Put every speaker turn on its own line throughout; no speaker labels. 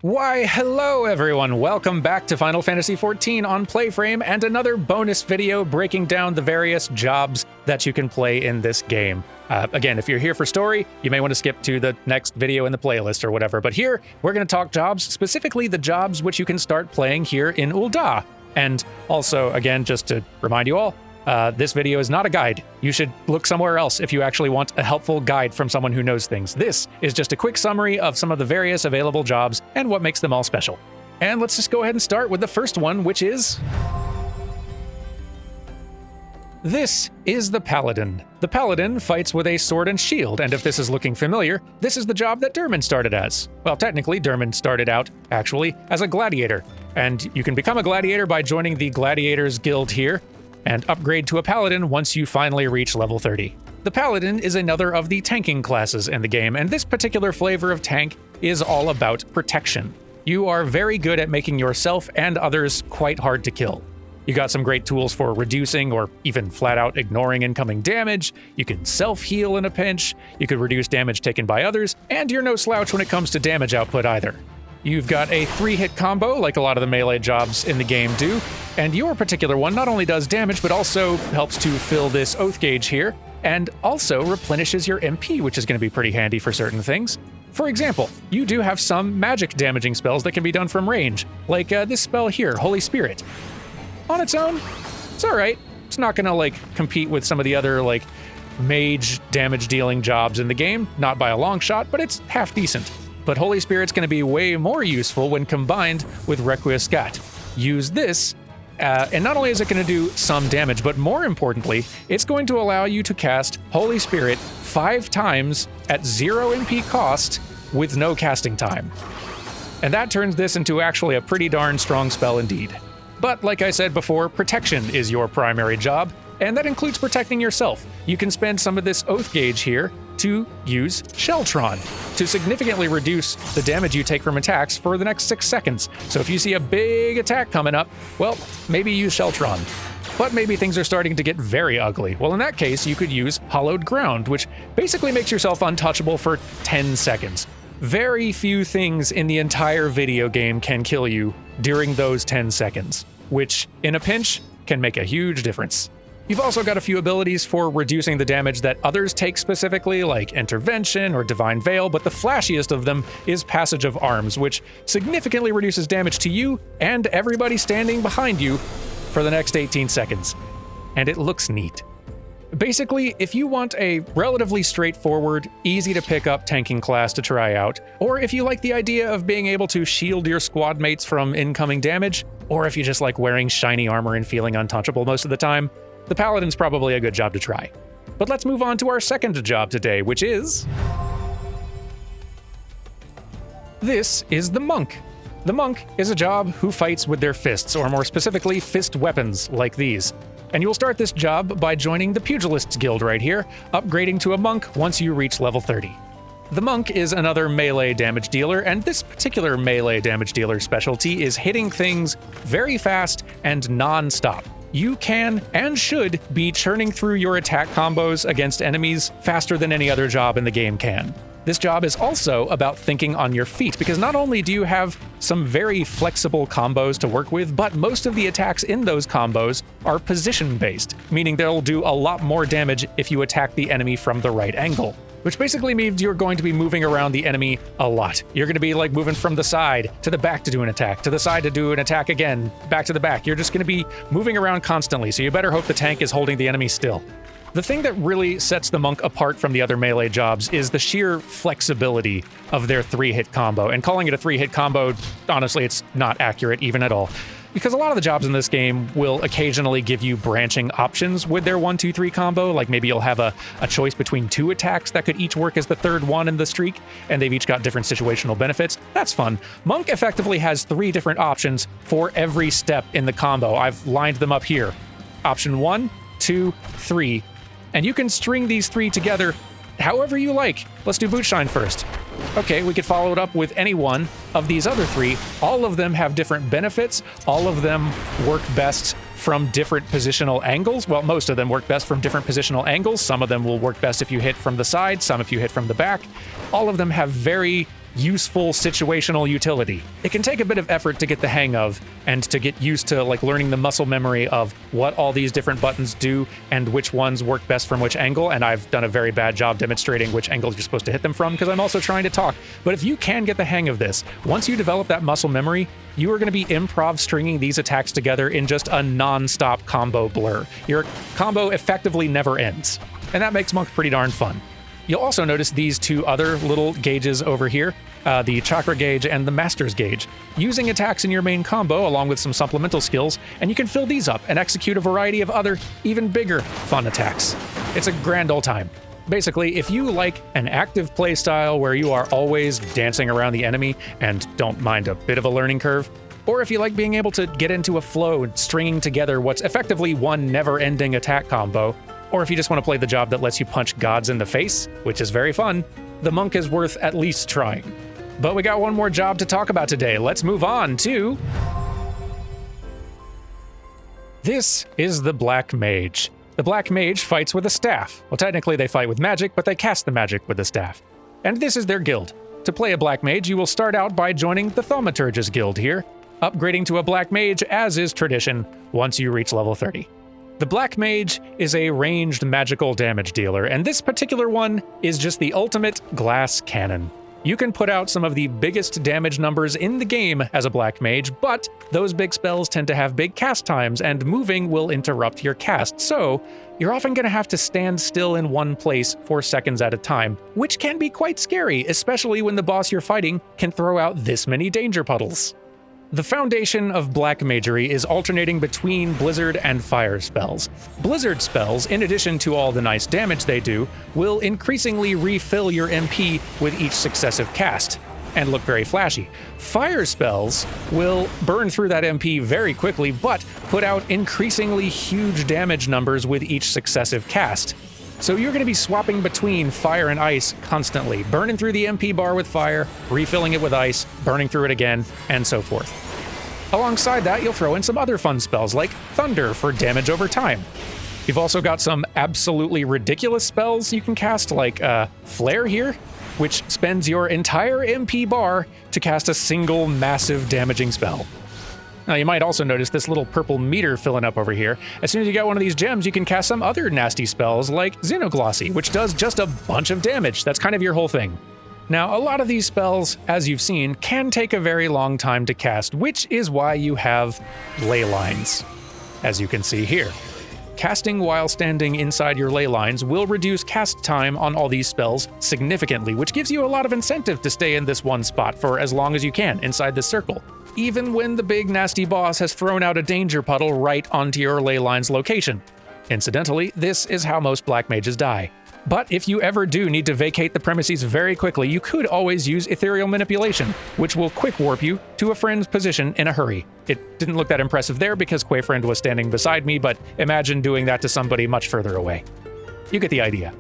Why, hello everyone! Welcome back to Final Fantasy XIV on PlayFrame and another bonus video breaking down the various jobs that you can play in this game. Again, if you're here for story, you may want to skip to the next video in the playlist or whatever, but here we're going to talk jobs, specifically the jobs which you can start playing here in Ul'Dah. And also, again, just to remind you all, this video is not a guide. You should look somewhere else if you actually want a helpful guide from someone who knows things. This is just a quick summary of some of the various available jobs and what makes them all special. And let's just go ahead and start with the first one, which is... This is the Paladin. The Paladin fights with a sword and shield, and if this is looking familiar, this is the job that Durmin started as. Well, technically, Durmin started out, actually, as a gladiator. And you can become a gladiator by joining the Gladiators Guild here, and upgrade to a Paladin once you finally reach level 30. The Paladin is another of the tanking classes in the game, and this particular flavor of tank is all about protection. You are very good at making yourself and others quite hard to kill. You got some great tools for reducing or even flat out ignoring incoming damage, you can self-heal in a pinch, you could reduce damage taken by others, and you're no slouch when it comes to damage output either. You've got a 3-hit combo, like a lot of the melee jobs in the game do, and your particular one not only does damage, but also helps to fill this oath gauge here, and also replenishes your MP, which is going to be pretty handy for certain things. For example, you do have some magic damaging spells that can be done from range, like this spell here, Holy Spirit. On its own, it's alright. It's not going to, compete with some of the other, mage damage-dealing jobs in the game, not by a long shot, but it's half decent. But Holy Spirit's going to be way more useful when combined with Requiescat. Use this, and not only is it going to do some damage, but more importantly, it's going to allow you to cast Holy Spirit 5 times at 0 MP cost with no casting time. And that turns this into actually a pretty darn strong spell indeed. But like I said before, protection is your primary job, and that includes protecting yourself. You can spend some of this oath gauge here to use Sheltron to significantly reduce the damage you take from attacks for the next 6 seconds. So if you see a big attack coming up, well, maybe use Sheltron. But maybe things are starting to get very ugly. Well, in that case, you could use Hallowed Ground, which basically makes yourself untouchable for 10 seconds. Very few things in the entire video game can kill you during those 10 seconds, which, in a pinch, can make a huge difference. You've also got a few abilities for reducing the damage that others take specifically, like Intervention or Divine Veil, but the flashiest of them is Passage of Arms, which significantly reduces damage to you and everybody standing behind you for the next 18 seconds. And it looks neat. Basically, if you want a relatively straightforward, easy-to-pick-up tanking class to try out, or if you like the idea of being able to shield your squad mates from incoming damage, or if you just like wearing shiny armor and feeling untouchable most of the time, the Paladin's probably a good job to try. But let's move on to our second job today, which is... This is the Monk. The Monk is a job who fights with their fists, or more specifically, fist weapons like these. And you'll start this job by joining the Pugilists Guild right here, upgrading to a Monk once you reach level 30. The Monk is another melee damage dealer, and this particular melee damage dealer specialty is hitting things very fast and non-stop. You can and should be churning through your attack combos against enemies faster than any other job in the game can. This job is also about thinking on your feet, because not only do you have some very flexible combos to work with, but most of the attacks in those combos are position-based, meaning they'll do a lot more damage if you attack the enemy from the right angle. Which basically means you're going to be moving around the enemy a lot. You're going to be moving from the side to the back to do an attack, to the side to do an attack again, back to the back. You're just going to be moving around constantly, so you better hope the tank is holding the enemy still. The thing that really sets the Monk apart from the other melee jobs is the sheer flexibility of their 3-hit combo. And calling it a 3-hit combo, honestly, it's not accurate even at all. Because a lot of the jobs in this game will occasionally give you branching options with their 1-2-3 combo, like maybe you'll have a choice between 2 attacks that could each work as the third one in the streak, and they've each got different situational benefits. That's fun. Monk effectively has 3 different options for every step in the combo. I've lined them up here. Option 1, 2, 3. And you can string these 3 together however you like. Let's do Bootshine first. Okay, we could follow it up with any one of these other 3. All of them have different benefits. All of them work best from different positional angles. Well, most of them work best from different positional angles. Some of them will work best if you hit from the side, some if you hit from the back. All of them have very useful situational utility. It can take a bit of effort to get the hang of and to get used to like learning the muscle memory of what all these different buttons do and which ones work best from which angle, and I've done a very bad job demonstrating which angles you're supposed to hit them from because I'm also trying to talk. But if you can get the hang of this, once you develop that muscle memory, you are going to be improv stringing these attacks together in just a non-stop combo blur. Your combo effectively never ends, and that makes Monk pretty darn fun. You'll also notice these two other little gauges over here, the Chakra gauge and the Master's gauge. Using attacks in your main combo along with some supplemental skills, and you can fill these up and execute a variety of other, even bigger, fun attacks. It's a grand old time. Basically, if you like an active playstyle where you are always dancing around the enemy and don't mind a bit of a learning curve, or if you like being able to get into a flow and stringing together what's effectively one never-ending attack combo, or if you just want to play the job that lets you punch gods in the face, which is very fun, the Monk is worth at least trying. But we got one more job to talk about today. Let's move on to... This is the Black Mage. The Black Mage fights with a staff. Well, technically they fight with magic, but they cast the magic with the staff. And this is their guild. To play a Black Mage, you will start out by joining the Thaumaturge's Guild here, upgrading to a Black Mage as is tradition once you reach level 30. The Black Mage is a ranged magical damage dealer, and this particular one is just the ultimate glass cannon. You can put out some of the biggest damage numbers in the game as a Black Mage, but those big spells tend to have big cast times, and moving will interrupt your cast, so you're often going to have to stand still in one place for seconds at a time, which can be quite scary, especially when the boss you're fighting can throw out this many danger puddles. The foundation of Black Magery is alternating between Blizzard and Fire spells. Blizzard spells, in addition to all the nice damage they do, will increasingly refill your MP with each successive cast, and look very flashy. Fire spells will burn through that MP very quickly, but put out increasingly huge damage numbers with each successive cast. So you're going to be swapping between fire and ice constantly, burning through the MP bar with fire, refilling it with ice, burning through it again, and so forth. Alongside that, you'll throw in some other fun spells like Thunder for damage over time. You've also got some absolutely ridiculous spells you can cast, like Flare here, which spends your entire MP bar to cast a single massive damaging spell. Now, you might also notice this little purple meter filling up over here. As soon as you get one of these gems, you can cast some other nasty spells like Xenoglossy, which does just a bunch of damage. That's kind of your whole thing. Now, a lot of these spells, as you've seen, can take a very long time to cast, which is why you have ley lines, as you can see here. Casting while standing inside your ley lines will reduce cast time on all these spells significantly, which gives you a lot of incentive to stay in this one spot for as long as you can inside this circle, even when the big nasty boss has thrown out a danger puddle right onto your ley line's location. Incidentally, this is how most Black Mages die. But if you ever do need to vacate the premises very quickly, you could always use Ethereal Manipulation, which will quick warp you to a friend's position in a hurry. It didn't look that impressive there because Quayfriend was standing beside me, but imagine doing that to somebody much further away. You get the idea.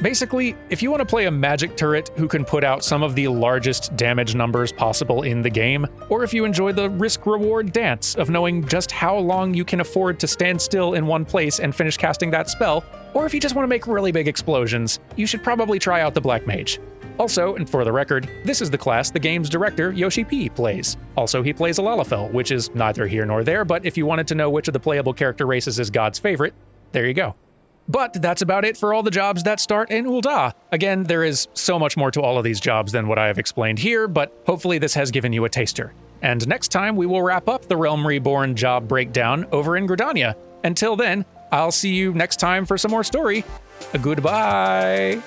Basically, if you want to play a magic turret who can put out some of the largest damage numbers possible in the game, or if you enjoy the risk-reward dance of knowing just how long you can afford to stand still in one place and finish casting that spell, or if you just want to make really big explosions, you should probably try out the Black Mage. Also, and for the record, this is the class the game's director, Yoshi P, plays. Also, he plays a Lalafell, which is neither here nor there, but if you wanted to know which of the playable character races is God's favorite, there you go. But that's about it for all the jobs that start in Ul'Dah. Again, there is so much more to all of these jobs than what I have explained here, but hopefully this has given you a taster. And next time we will wrap up the Realm Reborn job breakdown over in Gridania. Until then, I'll see you next time for some more story. Goodbye!